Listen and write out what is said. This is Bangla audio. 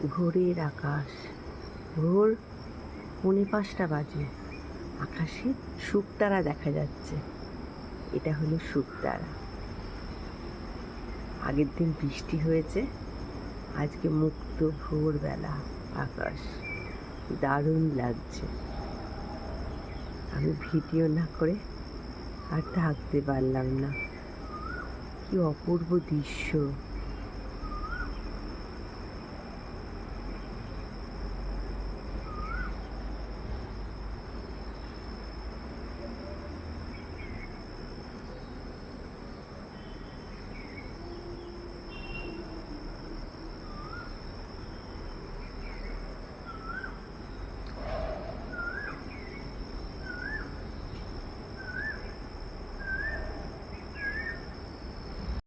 ভোরের আকাশ। ভোর 4:45 বাজে। আকাশে শুকতারা দেখা যাচ্ছে। এটা হলো শুকতারা। আগের দিন বৃষ্টি হয়েছে, আজকে মুক্ত ভোরবেলা আকাশ। দারুণ লাগছে। আমি ভিডিও না করে আর থাকতে পারলাম না। কি অপূর্ব দৃশ্য।